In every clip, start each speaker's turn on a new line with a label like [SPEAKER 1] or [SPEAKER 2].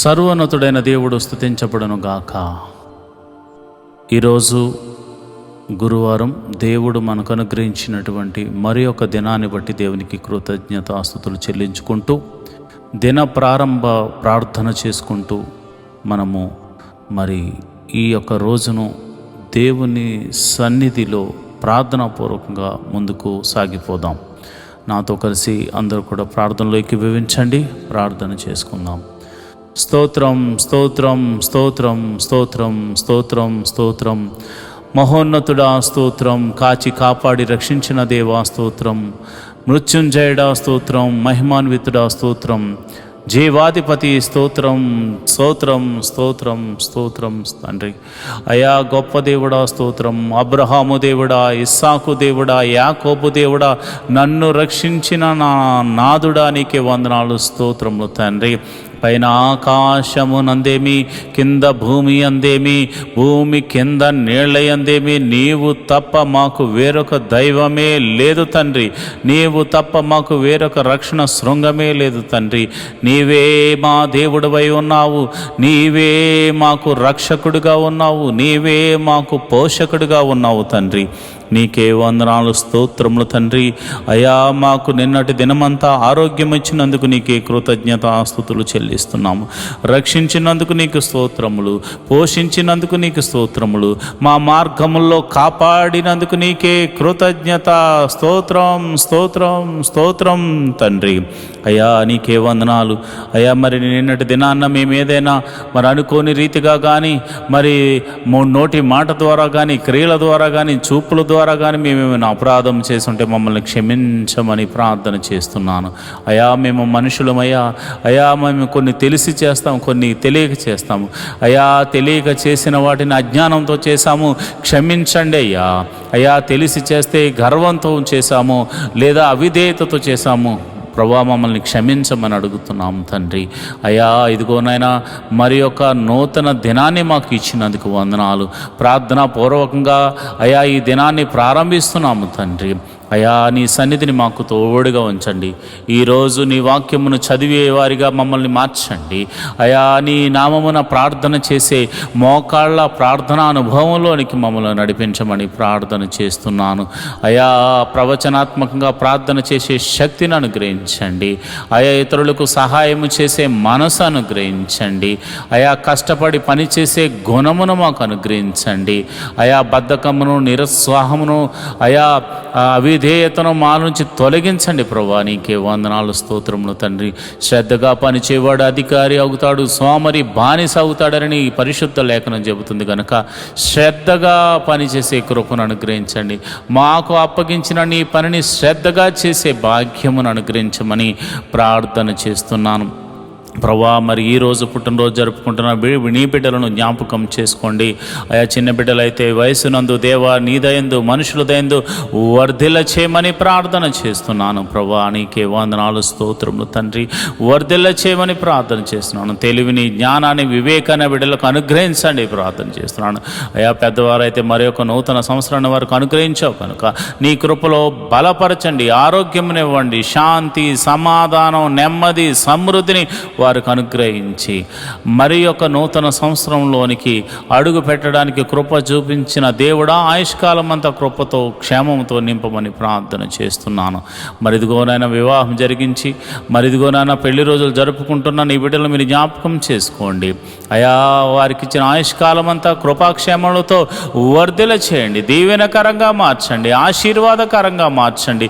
[SPEAKER 1] సర్వోన్నతుడైన దేవుడు స్తుతించబడును గాక. ఈరోజు గురువారం దేవుడు మనకు అనుగ్రహించినటువంటి మరి ఒక దినాన్ని బట్టి దేవునికి కృతజ్ఞతాస్తుతులు చెల్లించుకుంటూ దిన ప్రారంభ ప్రార్థన చేసుకుంటూ మనము ఈ యొక్క రోజును దేవుని సన్నిధిలో ప్రార్థనాపూర్వకంగా ముందుకు సాగిపోదాం. నాతో కలిసి అందరూ కూడా ప్రార్థనలోకి వివరించండి. ప్రార్థన చేసుకుందాం. స్తోత్రం స్తోత్రం స్తోత్రం స్తోత్రం స్తోత్రం స్తోత్రం. మహోన్నతుడా స్తోత్రం. కాచి కాపాడి రక్షించిన దేవా స్తోత్రం. మృత్యుంజయుడా స్తోత్రం. మహిమాన్వితుడా స్తోత్రం. జీవాధిపతి స్తోత్రం స్తోత్రం స్తోత్రం స్తోత్రం. తండ్రి అయా గొప్ప దేవుడా స్తోత్రం. అబ్రహాము దేవుడా, ఇస్సాకు దేవుడా, యాకోబు దేవుడా, నన్ను రక్షించిన నా నాదుడా నీకే వందనాలు స్తోత్రములు తండ్రి. పైన ఆకాశము నందేమి, కింద భూమి అందేమి, భూమి కింద నీళ్ళ అందేమి, నీవు తప్ప మాకు వేరొక దైవమే లేదు తండ్రి. నీవు తప్ప మాకు వేరొక రక్షణ శృంగమే లేదు తండ్రి. నీవే మా దేవుడివై ఉన్నావు. నీవే మాకు రక్షకుడిగా ఉన్నావు. నీవే మాకు పోషకుడిగా ఉన్నావు తండ్రి. నీకే వందనాలు స్తోత్రములు తండ్రి. అయా మాకు నిన్నటి దినమంతా ఆరోగ్యం ఇచ్చినందుకు నీకే కృతజ్ఞతాస్తుతులు చెల్లిస్తున్నాము. రక్షించినందుకు నీకు స్తోత్రములు, పోషించినందుకు నీకు స్తోత్రములు, మా మార్గముల్లో కాపాడినందుకు నీకే కృతజ్ఞత. స్తోత్రం స్తోత్రం స్తోత్రం తండ్రి. అయా నీకే వందనాలు. అయా నిన్నటి దినాన్న మేము ఏదైనా అనుకోని రీతిగా కానీ నోటి మాట ద్వారా కానీ క్రియల ద్వారా కానీ చూపుల ద్వారా కానీ మేమేమైనా అపరాధం చేస్తుంటే మమ్మల్ని క్షమించమని ప్రార్థన చేస్తున్నాను. అయా మేము మనుషులమయ్యా. అయా మేము కొన్ని తెలిసి చేస్తాము, కొన్ని తెలియక చేస్తాము. అయా తెలియక చేసిన వాటిని అజ్ఞానంతో చేశాము, క్షమించండి అయ్యా. అయా తెలిసి చేస్తే గర్వంతో చేశాము లేదా అవిధేయతతో చేశాము ప్రభా, మమ్మల్ని క్షమించమని అడుగుతున్నాము తండ్రి. అయా ఇదిగోనైనా ఒక నూతన దినాన్ని మాకు ఇచ్చినందుకు వందనాలు. ప్రార్థనాపూర్వకంగా అయా ఈ దినాన్ని ప్రారంభిస్తున్నాము తండ్రి. అయా నీ సన్నిధిని మాకు తోడుగా ఉంచండి. ఈరోజు నీ వాక్యమును చదివేవారిగా మమ్మల్ని మార్చండి. అయా నీ నామమున ప్రార్థన చేసే మోకాళ్ళ ప్రార్థనా అనుభవంలోనికి మమ్మల్ని నడిపించమని ప్రార్థన చేస్తున్నాను. అయా ప్రవచనాత్మకంగా ప్రార్థన చేసే శక్తిని అనుగ్రహించండి. అయా ఇతరులకు సహాయము చేసే మనసు అనుగ్రహించండి. అయా కష్టపడి పనిచేసే గుణమును మాకు అనుగ్రహించండి. అయా బద్ధకమును, నిరుత్సాహమును, అయా అవిధేయతను మా నుంచి తొలగించండి ప్రభా. నీకే వందనాలు స్తోత్రములు తండ్రి. శ్రద్ధగా పనిచేవాడు అధికారి అవుతాడు, సోమరి బానిస అవుతాడని పరిశుద్ధ లేఖనం చెబుతుంది కనుక శ్రద్ధగా పనిచేసే కృపను అనుగ్రహించండి. మాకు అప్పగించిన నీ పనిని శ్రద్ధగా చేసే భాగ్యమును అనుగ్రహించమని ప్రార్థన చేస్తున్నాను ప్రభా. ఈరోజు పుట్టినరోజు జరుపుకుంటున్న నీ బిడ్డలను జ్ఞాపకం చేసుకోండి. ఆయా చిన్న బిడ్డలైతే వయసునందు దేవా నీ దయందు మనుషుల దయందు వర్ధిల్ల చేయమని ప్రార్థన చేస్తున్నాను ప్రభా. నీకే వందనాలు స్తోత్రములు తండ్రి. వర్ధిల్ల చేయమని ప్రార్థన చేస్తున్నాను. తెలివిని, జ్ఞానాన్ని, వివేకాన్ని బిడ్డలకు అనుగ్రహించండి ప్రార్థన చేస్తున్నాను. అయా పెద్దవారైతే ఒక నూతన సంవత్సరాన్ని వారికి అనుగ్రహించావు కనుక నీ కృపలో బలపరచండి, ఆరోగ్యమునివ్వండి, శాంతి, సమాధానం, నెమ్మది, సమృద్ధిని వారికి అనుగ్రహించి ఒక నూతన సంవత్సరంలోనికి అడుగు పెట్టడానికి కృప చూపించిన దేవుడా ఆయుష్కాలం అంతా కృపతో క్షేమంతో నింపమని ప్రార్థన చేస్తున్నాను. ఇదిగోనైనా వివాహం జరిగించి ఇదిగోనైనా పెళ్లి రోజులు జరుపుకుంటున్న నీ బిడ్డలు మీరు జ్ఞాపకం చేసుకోండి. అయా వారికి ఇచ్చిన ఆయుష్కాలం అంతా కృపాక్షేమలతో వర్ధిల్ల చేయండి, దీవెనకరంగా మార్చండి, ఆశీర్వాదకరంగా మార్చండి,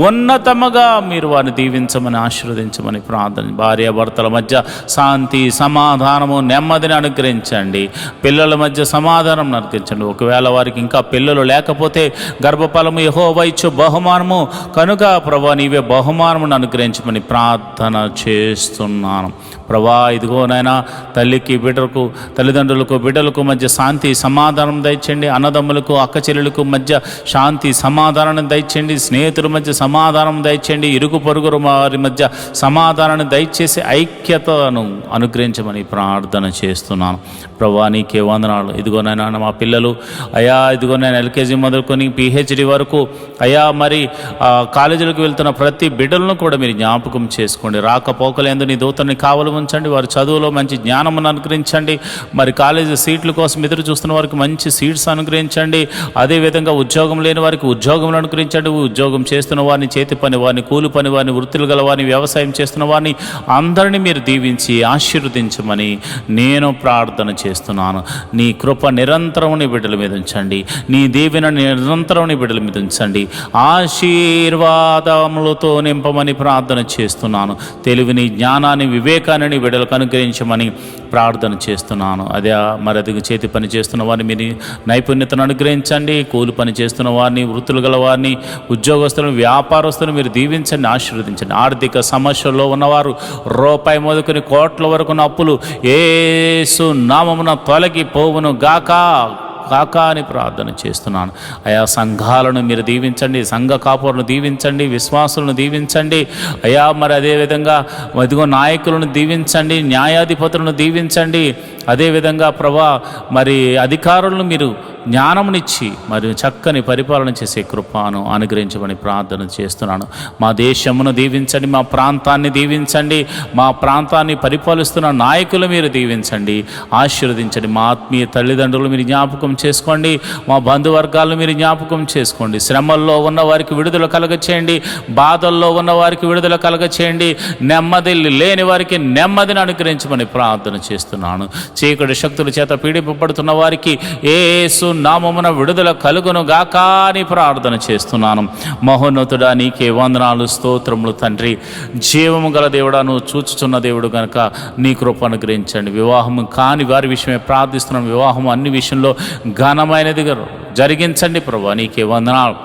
[SPEAKER 1] ఉన్నతముగా మీరు వారిని దీవించమని ఆశీర్వదించమని ప్రార్థన. భార్యాభర్తల మధ్య శాంతి, సమాధానము, నెమ్మదిని అనుగ్రహించండి. పిల్లల మధ్య సమాధానం అనుగ్రహించండి. ఒకవేళ వారికి ఇంకా పిల్లలు లేకపోతే గర్భఫలము యెహోవా ఇచ్చు బహుమానము కనుక ప్రభా నీవే బహుమానమును అనుగ్రహించమని ప్రార్థన చేస్తున్నాను ప్రభా. ఇదిగోనైనా తల్లికి బిడ్డలకు, తల్లిదండ్రులకు బిడ్డలకు మధ్య శాంతి సమాధానం దయచేయండి. అన్నదమ్ములకు అక్క చెల్లెలకు మధ్య శాంతి సమాధానాన్ని దయచేయండి. స్నేహితుల మధ్య సమాధానం దయచేయండి. ఇరుగు పొరుగురు వారి మధ్య సమాధానాన్ని దయచేసి ఐక్యతను అనుగ్రహించమని ప్రార్థన చేస్తున్నాను ప్రభా. నీకే వందనాలు. ఇదిగోనైనా మా పిల్లలు అయా ఇదిగోనైనా ఎల్కేజీ మొదలుకొని పిహెచ్డి వరకు అయా కాలేజీలకు వెళ్తున్న ప్రతి బిడ్డలను కూడా మీరు జ్ఞాపకం చేసుకోండి. రాకపోకలేందు నీ దూతని కావలము ఉంచండి. వారి చదువులో మంచి జ్ఞానమును అనుగ్రహించండి. మరి కాలేజీ సీట్ల కోసం ఎదురు చూస్తున్న వారికి మంచి సీట్స్ అనుగ్రహించండి. అదేవిధంగా ఉద్యోగం లేని వారికి ఉద్యోగములు అనుగ్రహించండి. ఉద్యోగం చేస్తున్న వారిని, చేతి పని వారిని, కూలి పని వారిని, వృత్తులు గల వారిని, వ్యవసాయం చేస్తున్న వారిని అందరినీ మీరు దీవించి ఆశీర్వదించమని నేను ప్రార్థన చేస్తున్నాను. నీ కృప నిరంతరం నీ బిడ్డల మీద ఉంచండి. నీ దీవెన నిరంతరం నీ బిడ్డల మీద ఉంచండి. ఆశీర్వాదములతో నింపమని ప్రార్థన చేస్తున్నాను. తెలివిని, జ్ఞానాన్ని, వివేకాన్ని నీ బిడ్డలకు అనుగ్రహించమని ప్రార్థన చేస్తున్నాను. అదే మరి అది చేతి పని చేస్తున్న వారిని మీరు నైపుణ్యతను అనుగ్రహించండి. కూలి పని చేస్తున్న వారిని, వృత్తులు గల వారిని, ఉద్యోగస్తులను, వ్యాపారస్తులను మీరు దీవించండి, ఆశీర్వదించండి. ఆర్థిక సమస్యల్లో ఉన్నవారు రూపాయి మొదలుకొని కోట్ల వరకు అప్పులు యేసు నామమున తొలగిపోవును గాక అని ప్రార్థన చేస్తున్నాను. అయా సంఘాలను మీరు దీవించండి, సంఘ కాపులను దీవించండి, విశ్వాసులను దీవించండి. అయా మరి అదేవిధంగా ఇదిగో నాయకులను దీవించండి, న్యాయాధిపతులను దీవించండి. అదేవిధంగా ప్రభా మరి అధికారులను మీరు జ్ఞానమునిచ్చి మరియు చక్కని పరిపాలన చేసే కృపను అనుగ్రహించమని ప్రార్థన చేస్తున్నాను. మా దేశమును దీవించండి, మా ప్రాంతాన్ని దీవించండి, మా ప్రాంతాన్ని పరిపాలిస్తున్న నాయకులు మీరు దీవించండి, ఆశీర్వదించండి. మా ఆత్మీయ తల్లిదండ్రులు మీరు జ్ఞాపకం చేసుకోండి, మా బంధువర్గాలను మీరు జ్ఞాపకం చేసుకోండి. శ్రమల్లో ఉన్న వారికి విడుదల కలగచేయండి, బాధల్లో ఉన్న వారికి విడుదల కలగచేయండి, నెమ్మది లేని వారికి నెమ్మదిని అనుగ్రహించమని ప్రార్థన చేస్తున్నాను. చీకటి శక్తుల చేత పీడింపబడుతున్న వారికి యేసు నామమున విడుదల కలుగును గాక అని ప్రార్థన చేస్తున్నాను. మహోన్నతుడా నీకే వందనాలు, స్తోత్రములు తండ్రి. జీవము గల దేవుడా, నువ్వు చూచుచున్న దేవుడు కనుక నీ కృప అనుగ్రహించండి. వివాహం కాని వారి విషయమే ప్రార్థిస్తున్నాను. వివాహం అన్ని విషయంలో ఘనమైనది జరిగించండి ప్రభా, నీకే వందనాలు.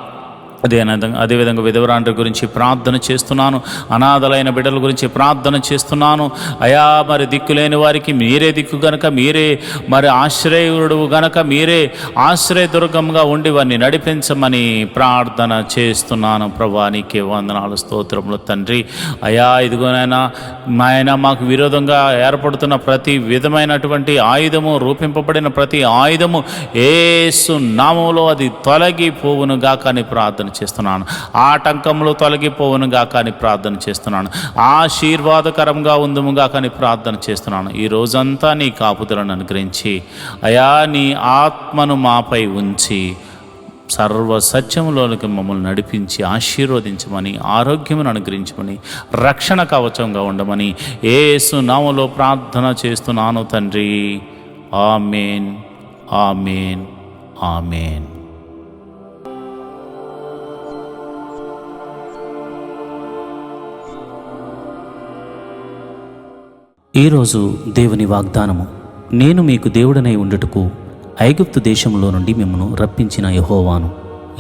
[SPEAKER 1] అదేవిధంగా విధవరాండ్రి గురించి ప్రార్థన చేస్తున్నాను. అనాథలైన బిడ్డల గురించి ప్రార్థన చేస్తున్నాను. అయా మరి దిక్కులేని వారికి మీరే దిక్కు గనక, మీరే మరి ఆశ్రయుడు గనక, మీరే ఆశ్రయదుర్గంగా ఉండి వారిని నడిపించమని ప్రార్థన చేస్తున్నాను. ప్రభా నీకే వందనాలు, స్తోత్రములు తండ్రి. అయా ఇదిగోనైనా నాయన మాకు విరోధంగా ఏర్పడుతున్న ప్రతి విధమైనటువంటి ఆయుధము, రూపింపబడిన ప్రతి ఆయుధము యేసు నామములో అది తొలగిపోవును గాక అని ప్రార్థన చేస్తున్నాను. ఆటంకములు తొలగిపోవునుగా కానీ ప్రార్థన చేస్తున్నాను. ఆశీర్వాదకరంగా ఉందుముగా కానీ ప్రార్థన చేస్తున్నాను. ఈ రోజంతా నీ కాపుదలను అనుగ్రహించి అయా నీ ఆత్మను మాపై ఉంచి సర్వ సత్యములోనికి మమ్మల్ని నడిపించి ఆశీర్వదించమని, ఆరోగ్యమును అనుగ్రహించమని, రక్షణ కవచంగా ఉండమని యేసు నామములో ప్రార్థన చేస్తున్నాను తండ్రి. ఆమేన్, ఆమేన్, ఆమేన్.
[SPEAKER 2] ఈరోజు దేవుని వాగ్దానము. నేను మీకు దేవుడనై ఉండుటకు ఐగుప్తు దేశంలో నుండి మిమ్మను రప్పించిన యెహోవాను.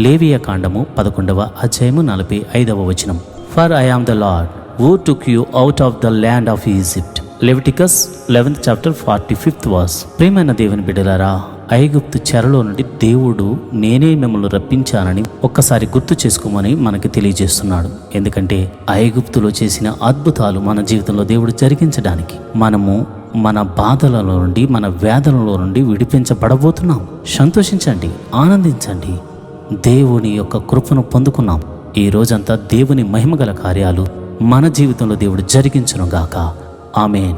[SPEAKER 2] లేవియ కాండము 11వ అధ్యాయము 45వ వచనం. For I am the lord who took you out of the land of Egypt. Leviticus 11th chapter 45th verse. ప్రియమైన దేవుని బిడ్డలారా, ఐగుప్తు చెరలో నుండి దేవుడు నేనే మిమ్మల్ని రప్పించానని ఒక్కసారి గుర్తు చేసుకోమని మనకి తెలియజేస్తున్నాడు. ఎందుకంటే ఐగుప్తులో చేసిన అద్భుతాలు మన జీవితంలో దేవుడు జరిగించడానికి మనము మన బాధలలో నుండి, మన వేదనలో నుండి విడిపించబడబోతున్నాం. సంతోషించండి, ఆనందించండి. దేవుని యొక్క కృపను పొందుకున్నాం. ఈ రోజంతా దేవుని మహిమగల కార్యాలు మన జీవితంలో దేవుడు జరిగించును గాక. ఆమేన్.